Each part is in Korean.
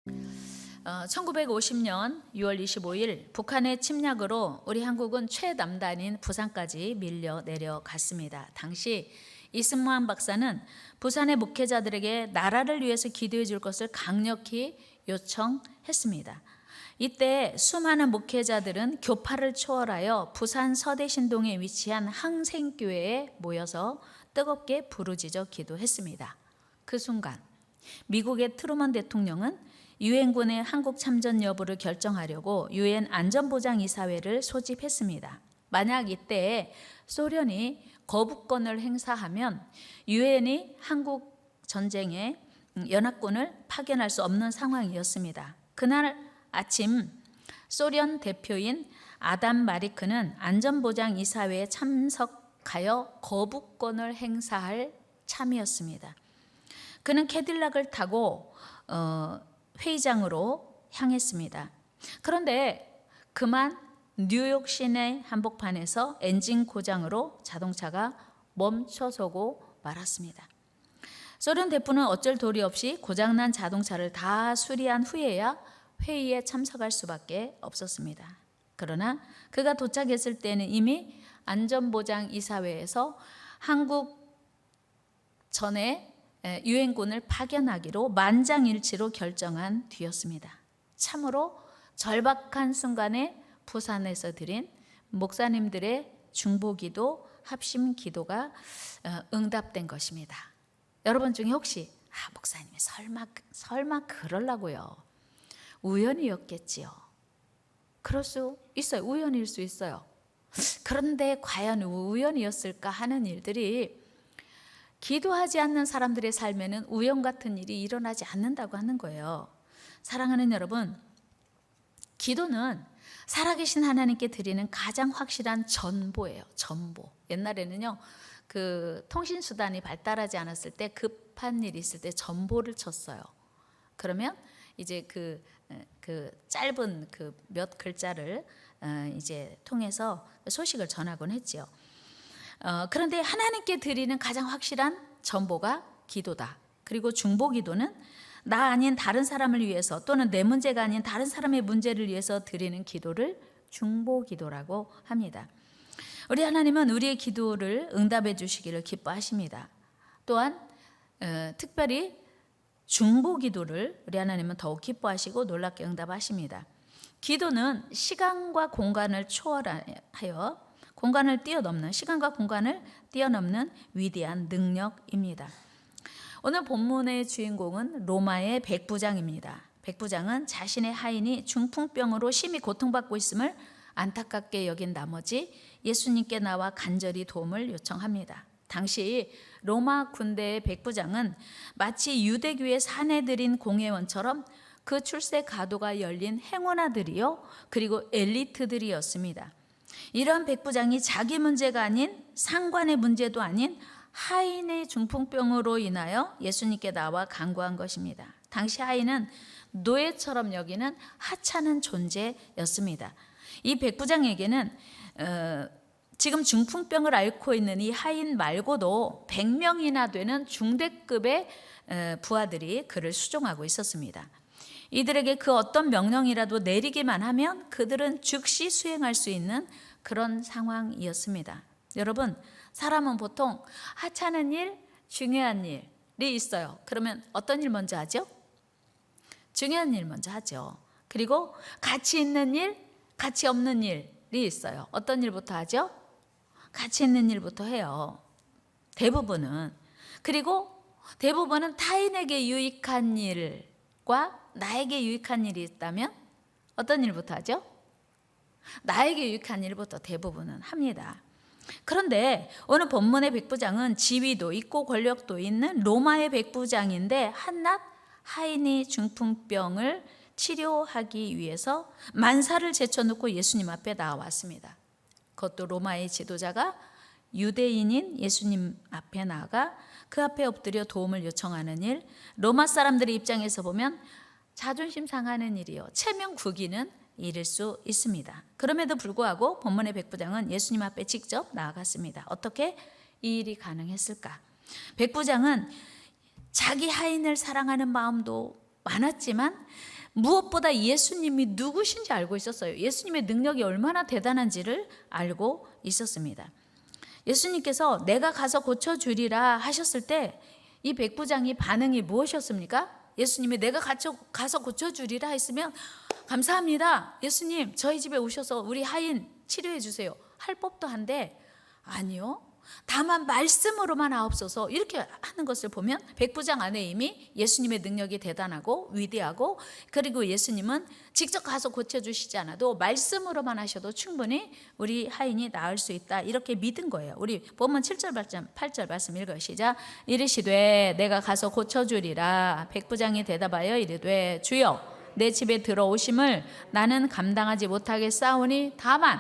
1950년 6월 25일 북한의 침략으로 우리 한국은 최남단인 부산까지 밀려 내려갔습니다. 당시 이승만 박사는 부산의 목회자들에게 나라를 위해서 기도해 줄 것을 강력히 요청했습니다. 이때 수많은 목회자들은 교파를 초월하여 부산 서대신동에 위치한 항생교회에 모여서 뜨겁게 부르짖어 기도했습니다. 그 순간 미국의 트루먼 대통령은 유엔군의 한국 참전 여부를 결정하려고 유엔 안전보장이사회를 소집했습니다. 만약 이때 소련이 거부권을 행사하면 유엔이 한국 전쟁에 연합군을 파견할 수 없는 상황이었습니다. 그날 아침 소련 대표인 아담 마리크는 안전보장이사회에 참석하여 거부권을 행사할 참이었습니다. 그는 캐딜락을 타고 회의장으로 향했습니다. 그런데 그만 뉴욕 시내 한복판에서 엔진 고장으로 자동차가 멈춰서고 말았습니다. 소련 대표는 어쩔 도리 없이 고장난 자동차를 다 수리한 후에야 회의에 참석할 수밖에 없었습니다. 그러나 그가 도착했을 때는 이미 안전보장이사회에서 한국 전에 유엔군을 파견하기로 만장일치로 결정한 뒤였습니다. 참으로 절박한 순간에 부산에서 드린 목사님들의 중보기도, 합심기도가 응답된 것입니다. 여러분 중에 혹시 목사님이 설마 그러려고요? 우연이었겠지요. 그럴 수 있어요. 우연일 수 있어요. 그런데 과연 우연이었을까 하는 일들이 기도하지 않는 사람들의 삶에는 우연 같은 일이 일어나지 않는다고 하는 거예요. 사랑하는 여러분, 기도는 살아계신 하나님께 드리는 가장 확실한 전보예요. 전보. 옛날에는요, 그 통신수단이 발달하지 않았을 때 급한 일이 있을 때 전보를 쳤어요. 그러면 이제 그 짧은 그 몇 글자를 이제 통해서 소식을 전하곤 했지요. 그런데 하나님께 드리는 가장 확실한 전보가 기도다. 그리고 중보기도는 나 아닌 다른 사람을 위해서 또는 내 문제가 아닌 다른 사람의 문제를 위해서 드리는 기도를 중보기도라고 합니다. 우리 하나님은 우리의 기도를 응답해 주시기를 기뻐하십니다. 또한 특별히 중보기도를 우리 하나님은 더욱 기뻐하시고 놀랍게 응답하십니다. 기도는 시간과 공간을 초월하여 시간과 공간을 뛰어넘는 위대한 능력입니다. 오늘 본문의 주인공은 로마의 백부장입니다. 백부장은 자신의 하인이 중풍병으로 심히 고통받고 있음을 안타깝게 여긴 나머지 예수님께 나와 간절히 도움을 요청합니다. 당시 로마 군대의 백부장은 마치 유대교의 사내들인 공회원처럼 그 출세 가도가 열린 행원아들이요, 그리고 엘리트들이었습니다. 이러한 백부장이 자기 문제가 아닌 상관의 문제도 아닌 하인의 중풍병으로 인하여 예수님께 나와 간구한 것입니다. 당시 하인은 노예처럼 여기는 하찮은 존재였습니다. 이 백부장에게는 지금 중풍병을 앓고 있는 이 하인 말고도 100명이나 되는 중대급의 부하들이 그를 수종하고 있었습니다. 이들에게 그 어떤 명령이라도 내리기만 하면 그들은 즉시 수행할 수 있는 그런 상황이었습니다. 여러분, 사람은 보통 하찮은 일, 중요한 일이 있어요. 그러면 어떤 일 먼저 하죠? 중요한 일 먼저 하죠. 그리고 가치 있는 일, 가치 없는 일이 있어요. 어떤 일부터 하죠? 가치 있는 일부터 해요. 대부분은. 그리고 대부분은 타인에게 유익한 일과 나에게 유익한 일이 있다면 어떤 일부터 하죠? 나에게 유익한 일부터 대부분은 합니다. 그런데 오늘 본문의 백부장은 지위도 있고 권력도 있는 로마의 백부장인데 한낱 하인이 중풍병을 치료하기 위해서 만사를 제쳐놓고 예수님 앞에 나왔습니다. 그것도 로마의 지도자가 유대인인 예수님 앞에 나가 그 앞에 엎드려 도움을 요청하는 일, 로마 사람들의 입장에서 보면 자존심 상하는 일이요, 체면 구기는 일일 수 있습니다. 그럼에도 불구하고 본문의 백부장은 예수님 앞에 직접 나아갔습니다. 어떻게 이 일이 가능했을까? 백부장은 자기 하인을 사랑하는 마음도 많았지만 무엇보다 예수님이 누구신지 알고 있었어요. 예수님의 능력이 얼마나 대단한지를 알고 있었습니다. 예수님께서 내가 가서 고쳐주리라 하셨을 때 이 백부장이 반응이 무엇이었습니까? 예수님이 내가 가서 고쳐주리라 했으면 감사합니다. 예수님 저희 집에 오셔서 우리 하인 치료해 주세요 할 법도 한데 아니요. 다만 말씀으로만 하옵소서 이렇게 하는 것을 보면 백부장 안에 이미 예수님의 능력이 대단하고 위대하고 그리고 예수님은 직접 가서 고쳐주시지 않아도 말씀으로만 하셔도 충분히 우리 하인이 나을 수 있다 이렇게 믿은 거예요. 우리 본문 7절 8절 말씀 읽어요. 시작. 이르시되 내가 가서 고쳐주리라. 백부장이 대답하여 이르되 주여 내 집에 들어오심을 나는 감당하지 못하겠사오니 다만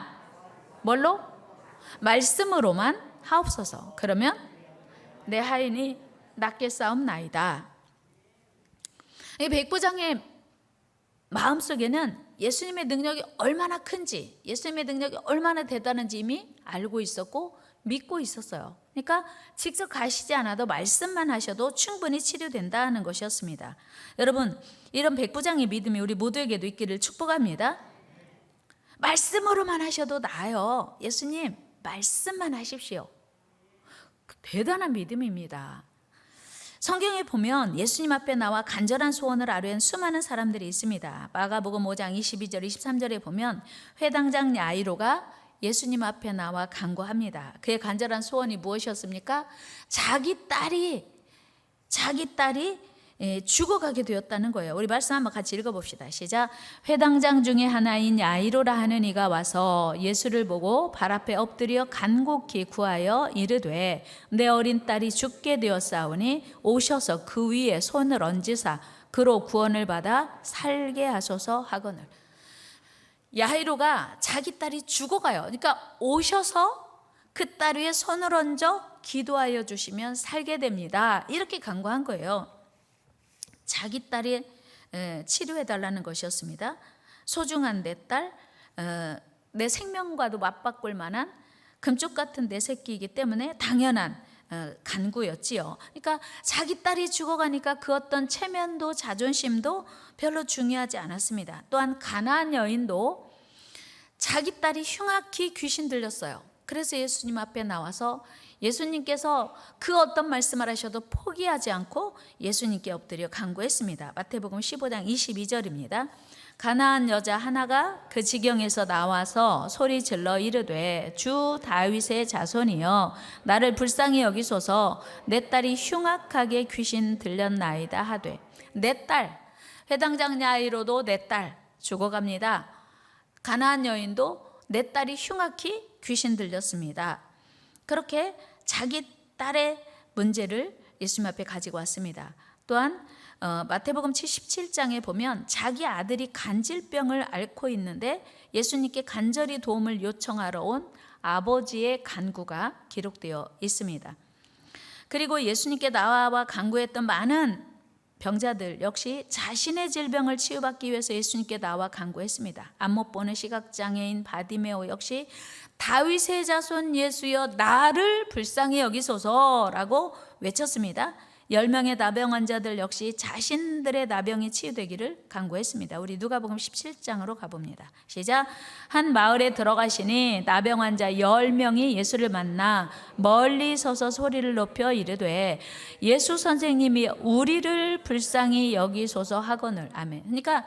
뭘로? 말씀으로만 하옵소서. 그러면 내 하인이 낫겠사옵나이다. 이 백부장의 마음속에는 예수님의 능력이 얼마나 큰지, 예수님의 능력이 얼마나 대단한지 이미 알고 있었고 믿고 있었어요. 그러니까 직접 가시지 않아도 말씀만 하셔도 충분히 치료된다는 것이었습니다. 여러분, 이런 백부장의 믿음이 우리 모두에게도 있기를 축복합니다. 말씀으로만 하셔도 나아요. 예수님 말씀만 하십시오. 대단한 믿음입니다. 성경에 보면 예수님 앞에 나와 간절한 소원을 아뢰는 수많은 사람들이 있습니다. 마가복음 5장 22절 23절에 보면 회당장 야이로가 예수님 앞에 나와 간구합니다. 그의 간절한 소원이 무엇이었습니까? 자기 딸이 죽어가게 되었다는 거예요. 우리 말씀 한번 같이 읽어봅시다. 시작. 회당장 중에 하나인 야이로라 하는 이가 와서 예수를 보고 발 앞에 엎드려 간곡히 구하여 이르되 내 어린 딸이 죽게 되었사오니 오셔서 그 위에 손을 얹으사 그로 구원을 받아 살게 하소서 하거늘. 야이로가 자기 딸이 죽어가요. 그러니까 오셔서 그 딸 위에 손을 얹어 기도하여 주시면 살게 됩니다. 이렇게 간구한 거예요. 자기 딸이 치료해달라는 것이었습니다. 소중한 내 딸, 내 생명과도 맞바꿀 만한 금쪽 같은 내 새끼이기 때문에 당연한 간구였지요. 그러니까 자기 딸이 죽어가니까 그 어떤 체면도 자존심도 별로 중요하지 않았습니다. 또한 가나안 여인도 자기 딸이 흉악히 귀신 들렸어요. 그래서 예수님 앞에 나와서 예수님께서 그 어떤 말씀을 하셔도 포기하지 않고 예수님께 엎드려 간구했습니다. 마태복음 15장 22절입니다. 가나안 여자 하나가 그 지경에서 나와서 소리 질러 이르되 주 다윗의 자손이여 나를 불쌍히 여기소서 내 딸이 흉악하게 귀신 들렸나이다 하되 내 딸 회당장 야이로도 내 딸 죽어갑니다. 가나안 여인도 내 딸이 흉악히 귀신 들렸습니다. 그렇게 자기 딸의 문제를 예수님 앞에 가지고 왔습니다. 또한 마태복음 77장에 보면 자기 아들이 간질병을 앓고 있는데 예수님께 간절히 도움을 요청하러 온 아버지의 간구가 기록되어 있습니다. 그리고 예수님께 나와 간구했던 많은 병자들 역시 자신의 질병을 치유받기 위해서 예수님께 나와 간구했습니다. 안 못 보는 시각장애인 바디메오 역시 다윗의 자손 예수여 나를 불쌍히 여기소서라고 외쳤습니다. 10명의 나병 환자들 역시 자신들의 나병이 치유되기를 간구했습니다. 우리 누가복음 17장으로 가봅니다. 시작. 한 마을에 들어가시니 나병 환자 10명이 예수를 만나 멀리 서서 소리를 높여 이르되 예수 선생님이 우리를 불쌍히 여기소서 하거늘. 아멘. 그러니까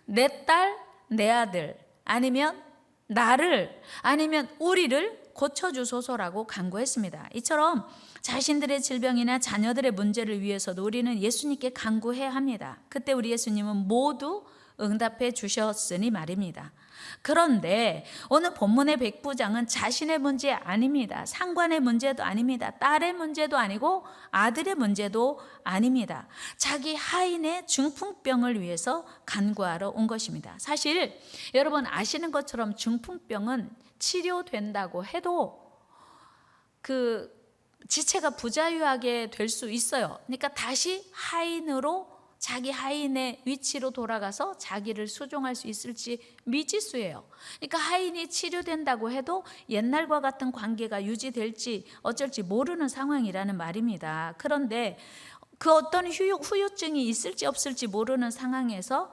내 딸, 내 아들 아니면 나를 아니면 우리를 고쳐주소서라고 간구했습니다. 이처럼 자신들의 질병이나 자녀들의 문제를 위해서도 우리는 예수님께 간구해야 합니다. 그때 우리 예수님은 모두 응답해 주셨으니 말입니다. 그런데 오늘 본문의 백부장은 자신의 문제 아닙니다. 상관의 문제도 아닙니다. 딸의 문제도 아니고 아들의 문제도 아닙니다. 자기 하인의 중풍병을 위해서 간구하러 온 것입니다. 사실 여러분 아시는 것처럼 중풍병은 치료된다고 해도 그 지체가 부자유하게 될 수 있어요. 그러니까 다시 하인으로 자기 하인의 위치로 돌아가서 자기를 수종할 수 있을지 미지수예요. 그러니까 하인이 치료된다고 해도 옛날과 같은 관계가 유지될지 어쩔지 모르는 상황이라는 말입니다. 그런데 그 어떤 후유증이 있을지 없을지 모르는 상황에서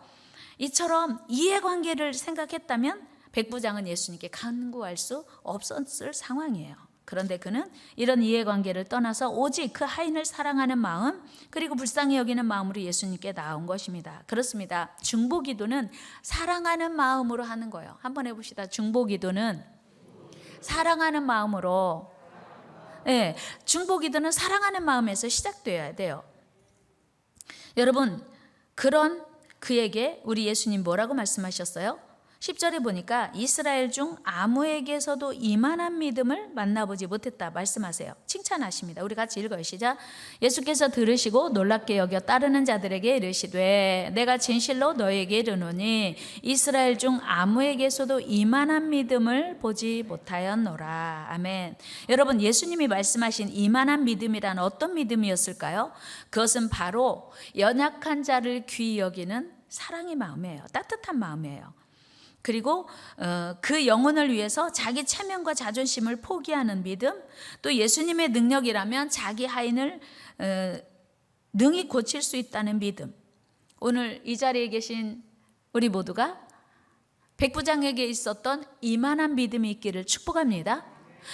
이처럼 이해관계를 생각했다면 백부장은 예수님께 간구할 수 없었을 상황이에요. 그런데 그는 이런 이해관계를 떠나서 오직 그 하인을 사랑하는 마음, 그리고 불쌍히 여기는 마음으로 예수님께 나온 것입니다. 그렇습니다. 중보기도는 사랑하는 마음으로 하는 거예요. 한번 해봅시다. 중보기도는 사랑하는 마음으로. 네, 중보기도는 사랑하는 마음에서 시작되어야 돼요. 여러분, 그런 그에게 우리 예수님 뭐라고 말씀하셨어요? 10절에 보니까 이스라엘 중 아무에게서도 이만한 믿음을 만나보지 못했다 말씀하세요. 칭찬하십니다. 우리 같이 읽어요. 시작. 예수께서 들으시고 놀랍게 여겨 따르는 자들에게 이르시되 내가 진실로 너에게 이르노니 이스라엘 중 아무에게서도 이만한 믿음을 보지 못하였노라. 아멘. 여러분, 예수님이 말씀하신 이만한 믿음이란 어떤 믿음이었을까요? 그것은 바로 연약한 자를 귀히 여기는 사랑의 마음이에요. 따뜻한 마음이에요. 그리고 그 영혼을 위해서 자기 체면과 자존심을 포기하는 믿음, 또 예수님의 능력이라면 자기 하인을 능히 고칠 수 있다는 믿음. 오늘 이 자리에 계신 우리 모두가 백부장에게 있었던 이만한 믿음이 있기를 축복합니다.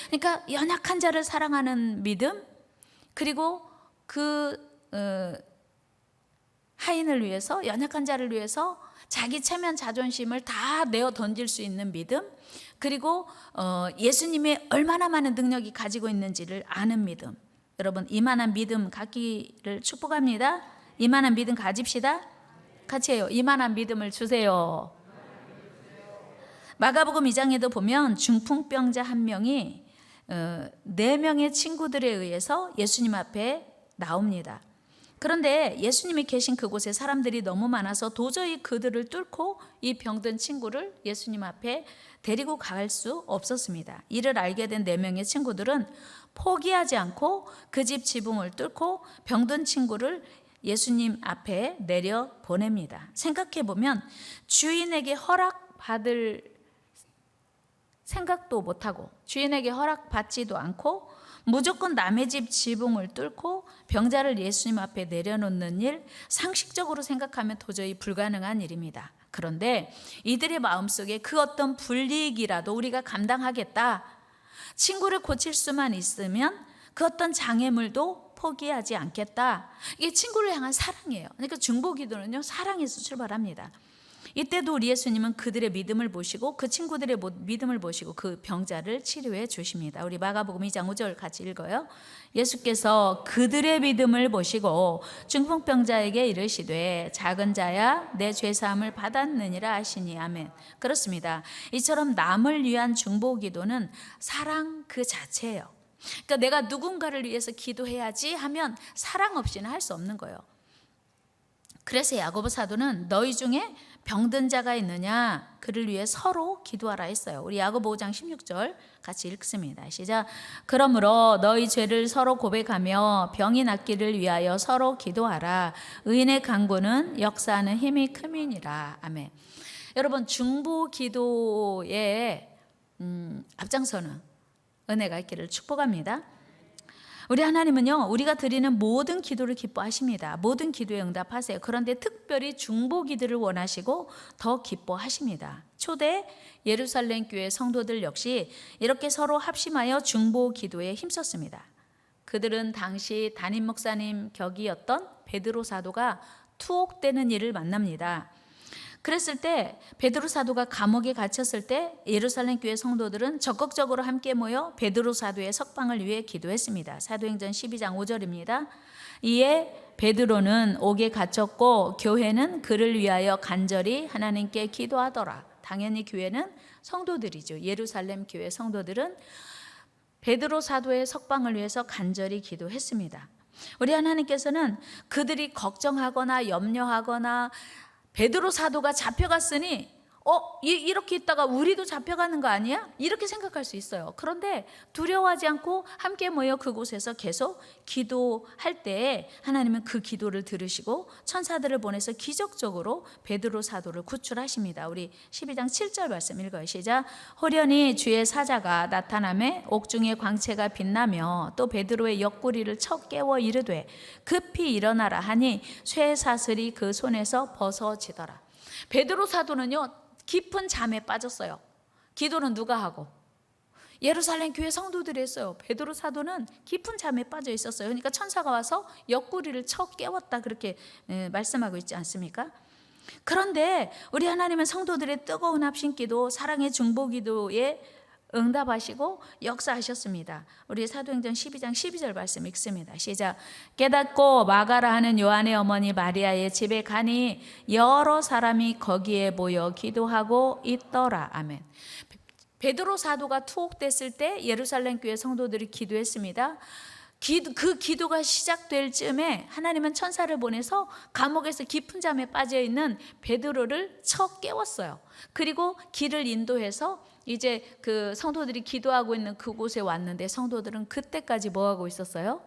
그러니까 연약한 자를 사랑하는 믿음, 그리고 그 하인을 위해서, 연약한 자를 위해서 자기 체면 자존심을 다 내어 던질 수 있는 믿음, 그리고 예수님이 얼마나 많은 능력이 가지고 있는지를 아는 믿음. 여러분, 이만한 믿음 갖기를 축복합니다. 이만한 믿음 가집시다. 같이 해요. 이만한 믿음을 주세요. 마가복음 2장에도 보면 중풍병자 한 명이 4명의 친구들에 의해서 예수님 앞에 나옵니다. 그런데 예수님이 계신 그곳에 사람들이 너무 많아서 도저히 그들을 뚫고 이 병든 친구를 예수님 앞에 데리고 갈 수 없었습니다. 이를 알게 된 4명의 친구들은 포기하지 않고 그 집 지붕을 뚫고 병든 친구를 예수님 앞에 내려 보냅니다. 생각해 보면 주인에게 허락받을 생각도 못하고 주인에게 허락받지도 않고 무조건 남의 집 지붕을 뚫고 병자를 예수님 앞에 내려놓는 일, 상식적으로 생각하면 도저히 불가능한 일입니다. 그런데 이들의 마음속에 그 어떤 불이익이라도 우리가 감당하겠다, 친구를 고칠 수만 있으면 그 어떤 장애물도 포기하지 않겠다, 이게 친구를 향한 사랑이에요. 그러니까 중보기도는요, 사랑에서 출발합니다. 이때도 우리 예수님은 그들의 믿음을 보시고 그 친구들의 믿음을 보시고 그 병자를 치료해 주십니다. 우리 마가복음 2장 5절 같이 읽어요. 예수께서 그들의 믿음을 보시고 중풍병자에게 이르시되 작은 자야 내 죄사함을 받았느니라 하시니. 아멘. 그렇습니다. 이처럼 남을 위한 중보기도는 사랑 그 자체예요. 그러니까 내가 누군가를 위해서 기도해야지 하면 사랑 없이는 할 수 없는 거예요. 그래서 야고보 사도는 너희 중에 병든 자가 있느냐 그를 위해 서로 기도하라 했어요. 우리 야고보 5장 16절 같이 읽습니다. 시작. 그러므로 너희 죄를 서로 고백하며 병이 낫기를 위하여 서로 기도하라. 의인의 간구는 역사하는 힘이 큼이니라. 아멘. 여러분, 중보 기도에 앞장서는 은혜가 있기를 축복합니다. 우리 하나님은요, 우리가 드리는 모든 기도를 기뻐하십니다. 모든 기도에 응답하세요. 그런데 특별히 중보 기도를 원하시고 더 기뻐하십니다. 초대 예루살렘 교회 성도들 역시 이렇게 서로 합심하여 중보 기도에 힘썼습니다. 그들은 당시 담임 목사님 격이었던 베드로 사도가 투옥되는 일을 만납니다. 그랬을 때 베드로 사도가 감옥에 갇혔을 때 예루살렘 교회 성도들은 적극적으로 함께 모여 베드로 사도의 석방을 위해 기도했습니다. 사도행전 12장 5절입니다. 이에 베드로는 옥에 갇혔고 교회는 그를 위하여 간절히 하나님께 기도하더라. 당연히 교회는 성도들이죠. 예루살렘 교회 성도들은 베드로 사도의 석방을 위해서 간절히 기도했습니다. 우리 하나님께서는 그들이 걱정하거나 염려하거나 베드로 사도가 잡혀갔으니 이렇게 있다가 우리도 잡혀가는 거 아니야? 이렇게 생각할 수 있어요. 그런데 두려워하지 않고 함께 모여 그곳에서 계속 기도할 때 하나님은 그 기도를 들으시고 천사들을 보내서 기적적으로 베드로 사도를 구출하십니다. 우리 12장 7절 말씀 읽어요. 시작. 호련히 주의 사자가 나타나매 옥중에 광채가 빛나며 또 베드로의 옆구리를 쳐 깨워 이르되 급히 일어나라 하니 쇠사슬이 그 손에서 벗어지더라. 베드로 사도는요, 깊은 잠에 빠졌어요. 기도는 누가 하고? 예루살렘 교회 성도들이 했어요. 베드로 사도는 깊은 잠에 빠져 있었어요. 그러니까 천사가 와서 옆구리를 쳐 깨웠다, 그렇게 말씀하고 있지 않습니까? 그런데 우리 하나님은 성도들의 뜨거운 합심기도, 사랑의 중보기도에 응답하시고 역사하셨습니다. 우리 사도행전 12장 12절 말씀 읽습니다. 시작. 깨닫고 마가라 하는 요한의 어머니 마리아의 집에 가니 여러 사람이 거기에 모여 기도하고 있더라. 아멘. 베드로 사도가 투옥됐을 때 예루살렘 교회 성도들이 기도했습니다. 그 기도가 시작될 즈음에 하나님은 천사를 보내서 감옥에서 깊은 잠에 빠져 있는 베드로를 쳐 깨웠어요. 그리고 길을 인도해서 이제 그 성도들이 기도하고 있는 그곳에 왔는데 성도들은 그때까지 뭐 하고 있었어요?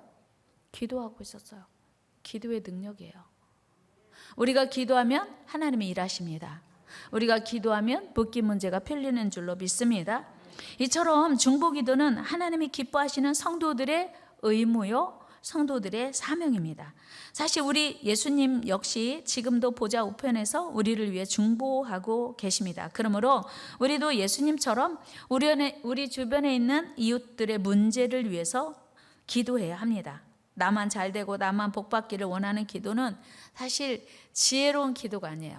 기도하고 있었어요. 기도의 능력이에요. 우리가 기도하면 하나님이 일하십니다. 우리가 기도하면 묻기 문제가 풀리는 줄로 믿습니다. 이처럼 중보기도는 하나님이 기뻐하시는 성도들의 의무요, 성도들의 사명입니다. 사실 우리 예수님 역시 지금도 보좌 우편에서 우리를 위해 중보하고 계십니다. 그러므로 우리도 예수님처럼 우리 주변에 있는 이웃들의 문제를 위해서 기도해야 합니다. 나만 잘 되고 나만 복 받기를 원하는 기도는 사실 지혜로운 기도가 아니에요.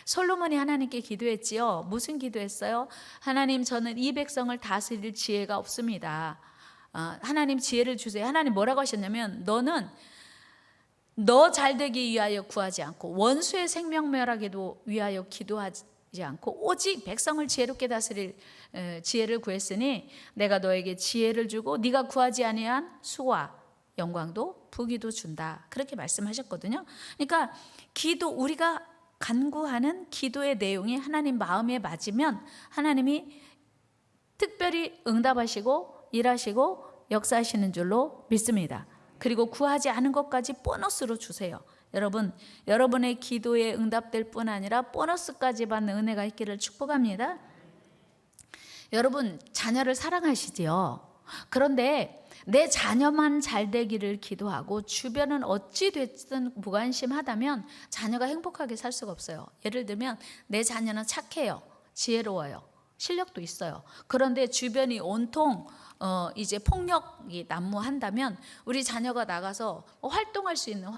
솔로몬이 하나님께 기도했지요. 무슨 기도했어요? 하나님, 저는 이 백성을 다스릴 지혜가 없습니다. 하나님 지혜를 주세요. 하나님 뭐라고 하셨냐면, 너는 너 잘되기 위하여 구하지 않고 원수의 생명멸하기도 위하여 기도하지 않고 오직 백성을 지혜롭게 다스릴 지혜를 구했으니 내가 너에게 지혜를 주고 네가 구하지 아니한 수와 영광도 부귀도 준다. 그렇게 말씀하셨거든요. 그러니까 우리가 간구하는 기도의 내용이 하나님 마음에 맞으면 하나님이 특별히 응답하시고 일하시고 역사하시는 줄로 믿습니다. 그리고 구하지 않은 것까지 보너스로 주세요. 여러분, 여러분의 기도에 응답될 뿐 아니라 보너스까지 받는 은혜가 있기를 축복합니다. 여러분, 자녀를 사랑하시지요. 그런데 내 자녀만 잘 되기를 기도하고 주변은 어찌 됐든 무관심하다면 자녀가 행복하게 살 수가 없어요. 예를 들면 내 자녀는 착해요. 지혜로워요. 실력도 있어요. 그런데 주변이 온통 이제 폭력이 난무한다면 우리 자녀가 나가서 활동할 수 있는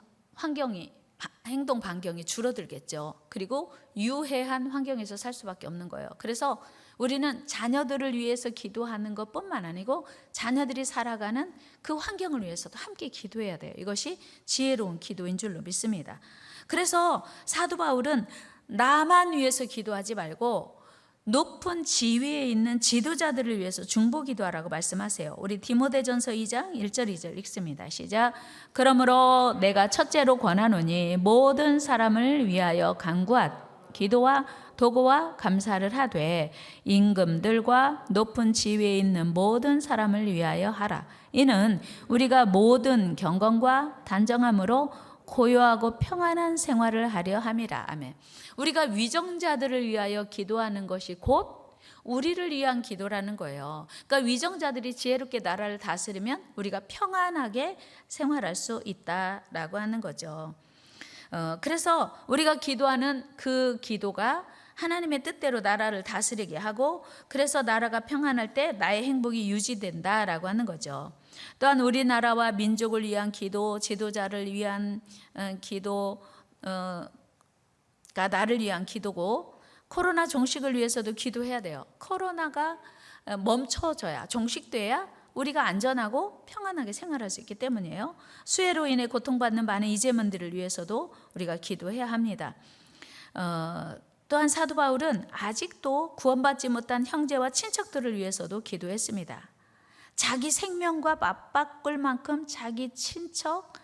행동 반경이 줄어들겠죠. 그리고 유해한 환경에서 살 수밖에 없는 거예요. 그래서 우리는 자녀들을 위해서 기도하는 것뿐만 아니고 자녀들이 살아가는 그 환경을 위해서도 함께 기도해야 돼요. 이것이 지혜로운 기도인 줄로 믿습니다. 그래서 사도 바울은 나만 위해서 기도하지 말고 높은 지위에 있는 지도자들을 위해서 중보기도하라고 말씀하세요. 우리 디모데전서 2장 1절 2절 읽습니다. 시작. 그러므로 내가 첫째로 권하노니 모든 사람을 위하여 간구하 기도와 도구와 감사를 하되 임금들과 높은 지위에 있는 모든 사람을 위하여 하라. 이는 우리가 모든 경건과 단정함으로 고요하고 평안한 생활을 하려 함이라. 아멘. 우리가 위정자들을 위하여 기도하는 것이 곧 우리를 위한 기도라는 거예요. 그러니까 위정자들이 지혜롭게 나라를 다스리면 우리가 평안하게 생활할 수 있다라고 하는 거죠. 그래서 우리가 기도하는 그 기도가 하나님의 뜻대로 나라를 다스리게 하고 그래서 나라가 평안할 때 나의 행복이 유지된다라고 하는 거죠. 또한 우리나라와 민족을 위한 기도, 지도자를 위한 기도가 나를 위한 기도고 코로나 종식을 위해서도 기도해야 돼요. 코로나가 멈춰져야, 종식돼야 우리가 안전하고 평안하게 생활할 수 있기 때문이에요. 수해로 인해 고통받는 많은 이재민들을 위해서도 우리가 기도해야 합니다. 또한 사도 바울은 아직도 구원받지 못한 형제와 친척들을 위해서도 기도했습니다. 자기 생명과 맞바꿀 만큼 자기 친척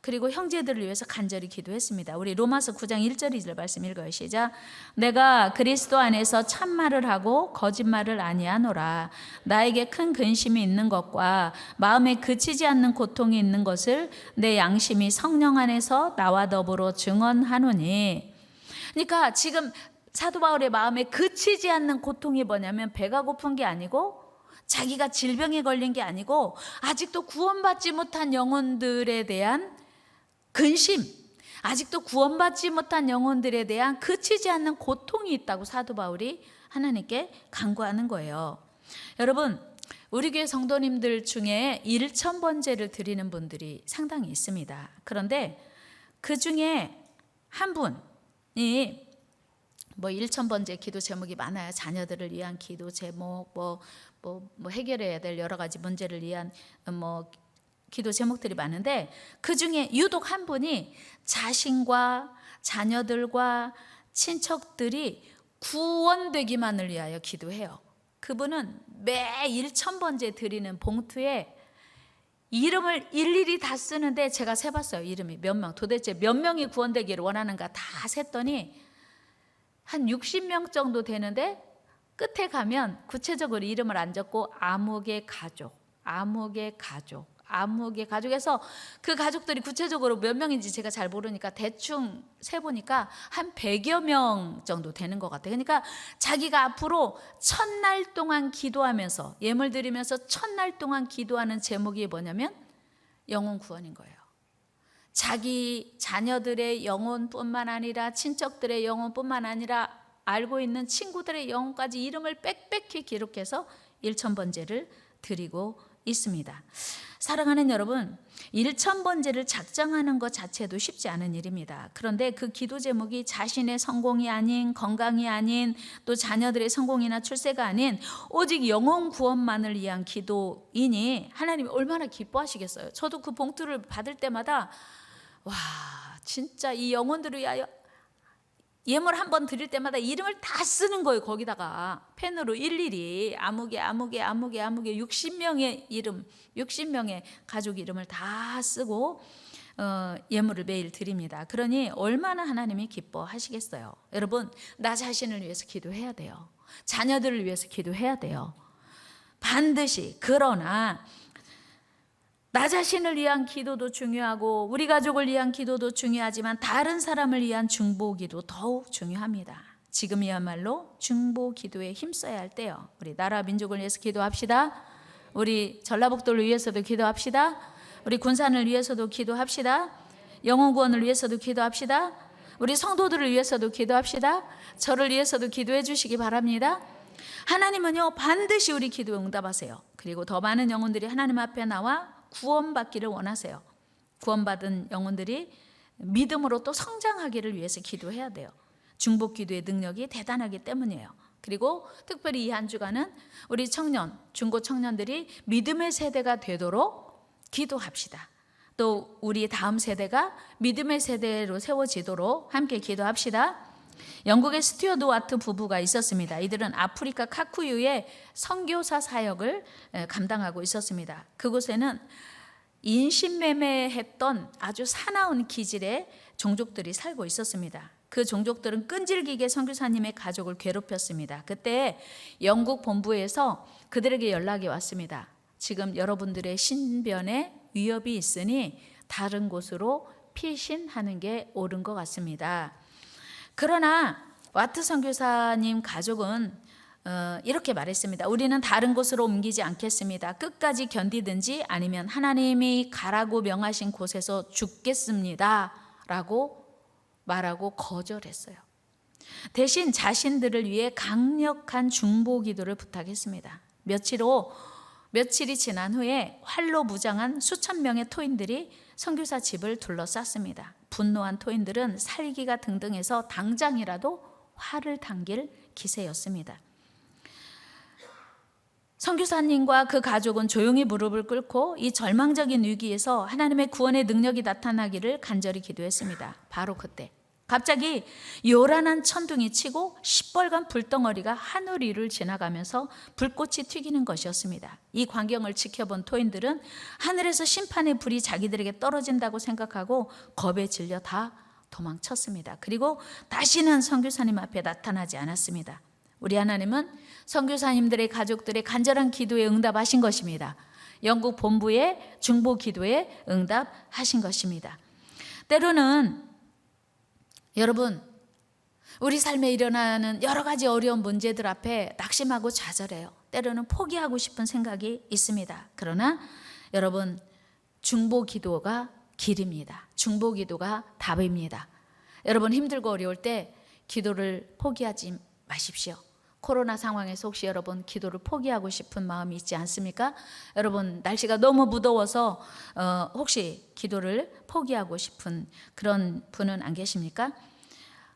그리고 형제들을 위해서 간절히 기도했습니다. 우리 로마서 9장 1절 2절 말씀 읽어요. 시작. 내가 그리스도 안에서 참말을 하고 거짓말을 아니하노라. 나에게 큰 근심이 있는 것과 마음에 그치지 않는 고통이 있는 것을 내 양심이 성령 안에서 나와 더불어 증언하노니. 그러니까 지금 사도 바울의 마음에 그치지 않는 고통이 뭐냐면 배가 고픈 게 아니고 자기가 질병에 걸린 게 아니고 아직도 구원받지 못한 영혼들에 대한 근심, 아직도 구원받지 못한 영혼들에 대한 그치지 않는 고통이 있다고 사도 바울이 하나님께 간구하는 거예요. 여러분, 우리 교회 성도님들 중에 1000번제를 드리는 분들이 상당히 있습니다. 그런데 그 중에 한 분이 1000번제 기도 제목이 많아요. 자녀들을 위한 기도 제목, 해결해야 될 여러 가지 문제를 위한 기도 제목들이 많은데, 그 중에 유독 한 분이 자신과 자녀들과 친척들이 구원되기만을 위하여 기도해요. 그분은 매 1000번제 드리는 봉투에 이름을 일일이 다 쓰는데, 제가 세봤어요. 이름이 몇 명, 도대체 몇 명이 구원되기를 원하는가 다 셌더니 한 60명 정도 되는데, 끝에 가면 구체적으로 이름을 안 적고 아무개 가족, 아무개 가족, 아무개 가족에서 그 가족들이 구체적으로 몇 명인지 제가 잘 모르니까 대충 세보니까 한 100여 명 정도 되는 것 같아요. 그러니까 자기가 앞으로 1000날 동안 기도하면서, 예물 드리면서 1000날 동안 기도하는 제목이 뭐냐면 영혼 구원인 거예요. 자기 자녀들의 영혼뿐만 아니라 친척들의 영혼뿐만 아니라 알고 있는 친구들의 영혼까지 이름을 빽빽히 기록해서 1000번제를 드리고 있습니다. 사랑하는 여러분, 1000번제를 작정하는 것 자체도 쉽지 않은 일입니다. 그런데 그 기도 제목이 자신의 성공이 아닌, 건강이 아닌, 또 자녀들의 성공이나 출세가 아닌 오직 영혼 구원만을 위한 기도이니 하나님이 얼마나 기뻐하시겠어요. 저도 그 봉투를 받을 때마다 와, 진짜 이 영혼들을 위하여 예물 한 번 드릴 때마다 이름을 다 쓰는 거예요. 거기다가 펜으로 일일이 아무개 60명의 이름, 60명의 가족 이름을 다 쓰고 예물을 매일 드립니다. 그러니 얼마나 하나님이 기뻐하시겠어요. 여러분, 나 자신을 위해서 기도해야 돼요. 자녀들을 위해서 기도해야 돼요. 반드시. 그러나 나 자신을 위한 기도도 중요하고 우리 가족을 위한 기도도 중요하지만 다른 사람을 위한 중보기도 더욱 중요합니다. 지금이야말로 중보기도에 힘써야 할 때요. 우리 나라 민족을 위해서 기도합시다. 우리 전라북도를 위해서도 기도합시다. 우리 군산을 위해서도 기도합시다. 영혼구원을 위해서도 기도합시다. 우리 성도들을 위해서도 기도합시다. 저를 위해서도 기도해 주시기 바랍니다. 하나님은요, 반드시 우리 기도에 응답하세요. 그리고 더 많은 영혼들이 하나님 앞에 나와 구원받기를 원하세요. 구원받은 영혼들이 믿음으로 또 성장하기를 위해서 기도해야 돼요. 중보기도의 능력이 대단하기 때문이에요. 그리고 특별히 이 한 주간은 우리 청년, 중고 청년들이 믿음의 세대가 되도록 기도합시다. 또 우리 다음 세대가 믿음의 세대로 세워지도록 함께 기도합시다. 영국의 스튜어드 와트 부부가 있었습니다. 이들은 아프리카 카쿠유의 선교사 사역을 감당하고 있었습니다. 그곳에는 인신매매했던 아주 사나운 기질의 종족들이 살고 있었습니다. 그 종족들은 끈질기게 선교사님의 가족을 괴롭혔습니다. 그때 영국 본부에서 그들에게 연락이 왔습니다. 지금 여러분들의 신변에 위협이 있으니 다른 곳으로 피신하는 게 옳은 것 같습니다. 그러나 와트 선교사님 가족은 이렇게 말했습니다. 우리는 다른 곳으로 옮기지 않겠습니다. 끝까지 견디든지 아니면 하나님이 가라고 명하신 곳에서 죽겠습니다 라고 말하고 거절했어요. 대신 자신들을 위해 강력한 중보 기도를 부탁했습니다. 며칠이 지난 후에 활로 무장한 수천 명의 토인들이 선교사 집을 둘러쌌습니다. 분노한 토인들은 살기가 등등해서 당장이라도 화를 당길 기세였습니다. 선교사님과 그 가족은 조용히 무릎을 꿇고 이 절망적인 위기에서 하나님의 구원의 능력이 나타나기를 간절히 기도했습니다. 바로 그때 갑자기 요란한 천둥이 치고 시뻘건 불덩어리가 하늘 위를 지나가면서 불꽃이 튀기는 것이었습니다. 이 광경을 지켜본 토인들은 하늘에서 심판의 불이 자기들에게 떨어진다고 생각하고 겁에 질려 다 도망쳤습니다. 그리고 다시는 선교사님 앞에 나타나지 않았습니다. 우리 하나님은 선교사님들의 가족들의 간절한 기도에 응답하신 것입니다. 영국 본부의 중보 기도에 응답하신 것입니다. 때로는 여러분, 우리 삶에 일어나는 여러 가지 어려운 문제들 앞에 낙심하고 좌절해요. 때로는 포기하고 싶은 생각이 있습니다. 그러나 여러분, 중보 기도가 길입니다. 중보 기도가 답입니다. 여러분, 힘들고 어려울 때 기도를 포기하지 마십시오. 코로나 상황에서 혹시 여러분 기도를 포기하고 싶은 마음이 있지 않습니까? 여러분, 날씨가 너무 무더워서 혹시 기도를 포기하고 싶은 그런 분은 안 계십니까?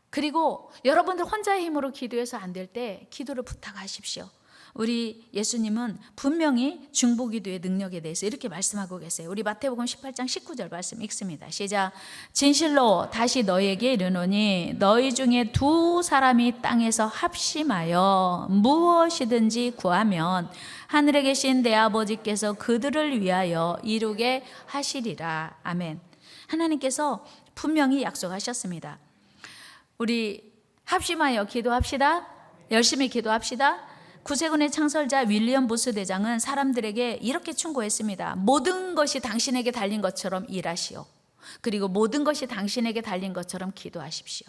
그리고 여러분들 혼자의 힘으로 기도해서 안 될 때 기도를 부탁하십시오. 우리 예수님은 분명히 중보기도의 능력에 대해서 이렇게 말씀하고 계세요. 우리 마태복음 18장 19절 말씀 읽습니다. 시작. 진실로 다시 너희에게 이르노니 너희 중에 두 사람이 땅에서 합심하여 무엇이든지 구하면 하늘에 계신 내 아버지께서 그들을 위하여 이루게 하시리라. 아멘. 하나님께서 분명히 약속하셨습니다. 우리 합심하여 기도합시다. 열심히 기도합시다. 구세군의 창설자 윌리엄 부스 대장은 사람들에게 이렇게 충고했습니다. 모든 것이 당신에게 달린 것처럼 일하시오. 그리고 모든 것이 당신에게 달린 것처럼 기도하십시오.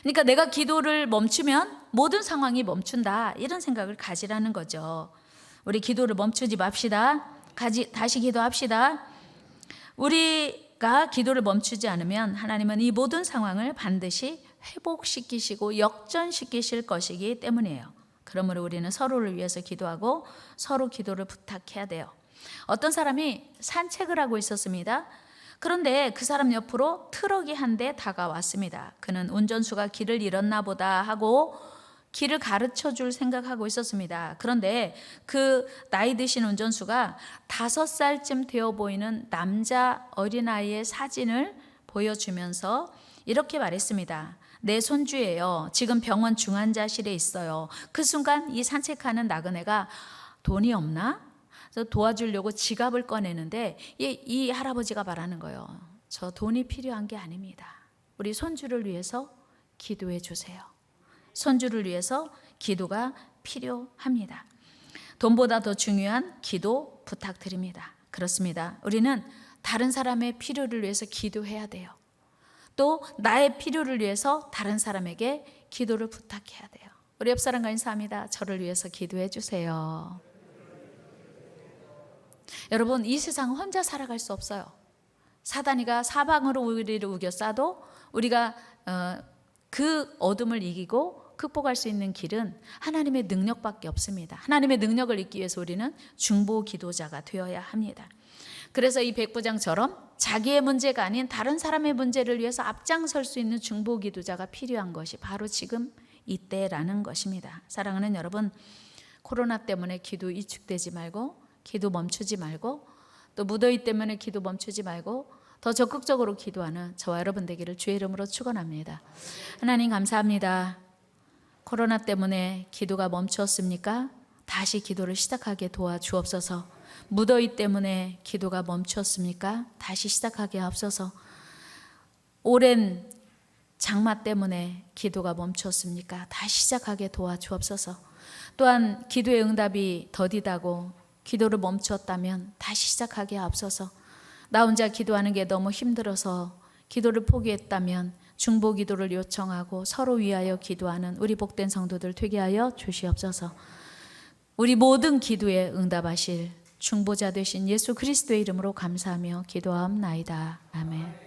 그러니까 내가 기도를 멈추면 모든 상황이 멈춘다, 이런 생각을 가지라는 거죠. 우리 기도를 멈추지 맙시다. 다시 기도합시다. 우리가 기도를 멈추지 않으면 하나님은 이 모든 상황을 반드시 회복시키시고 역전시키실 것이기 때문이에요. 그러므로 우리는 서로를 위해서 기도하고 서로 기도를 부탁해야 돼요. 어떤 사람이 산책을 하고 있었습니다. 그런데 그 사람 옆으로 트럭이 한 대 다가왔습니다. 그는 운전수가 길을 잃었나 보다 하고 길을 가르쳐 줄 생각하고 있었습니다. 그런데 그 나이 드신 운전수가 5살쯤 되어 보이는 남자 어린아이의 사진을 보여주면서 이렇게 말했습니다. 내 손주예요. 지금 병원 중환자실에 있어요. 그 순간 이 산책하는 나그네가 돈이 없나? 그래서 도와주려고 지갑을 꺼내는데 이 할아버지가 말하는 거예요. 저 돈이 필요한 게 아닙니다. 우리 손주를 위해서 기도해 주세요. 손주를 위해서 기도가 필요합니다. 돈보다 더 중요한 기도 부탁드립니다. 그렇습니다. 우리는 다른 사람의 필요를 위해서 기도해야 돼요. 또 나의 필요를 위해서 다른 사람에게 기도를 부탁해야 돼요. 우리 옆 사람과 인사합니다. 저를 위해서 기도해 주세요. 여러분, 이 세상 혼자 살아갈 수 없어요. 사단이가 사방으로 우리를 우겨싸도 우리가 그 어둠을 이기고 극복할 수 있는 길은 하나님의 능력밖에 없습니다. 하나님의 능력을 잊기 위해서 우리는 중보 기도자가 되어야 합니다. 그래서 이 백부장처럼 자기의 문제가 아닌 다른 사람의 문제를 위해서 앞장설 수 있는 중보 기도자가 필요한 것이 바로 지금 이때라는 것입니다. 사랑하는 여러분, 코로나 때문에 기도 위축되지 말고, 기도 멈추지 말고, 또 무더위 때문에 기도 멈추지 말고 더 적극적으로 기도하는 저와 여러분 되기를 주의 이름으로 축원합니다. 하나님 감사합니다. 코로나 때문에 기도가 멈추었습니까? 다시 기도를 시작하게 도와주옵소서. 무더위 때문에 기도가 멈추었습니까? 다시 시작하게 하옵소서. 오랜 장마 때문에 기도가 멈추었습니까? 다시 시작하게 도와주옵소서. 또한 기도의 응답이 더디다고 기도를 멈추었다면 다시 시작하게 하옵소서. 나 혼자 기도하는 게 너무 힘들어서 기도를 포기했다면 중보 기도를 요청하고 서로 위하여 기도하는 우리 복된 성도들 되게 하여 주시옵소서. 우리 모든 기도에 응답하실 중보자 되신 예수 그리스도의 이름으로 감사하며 기도하옵나이다. 아멘.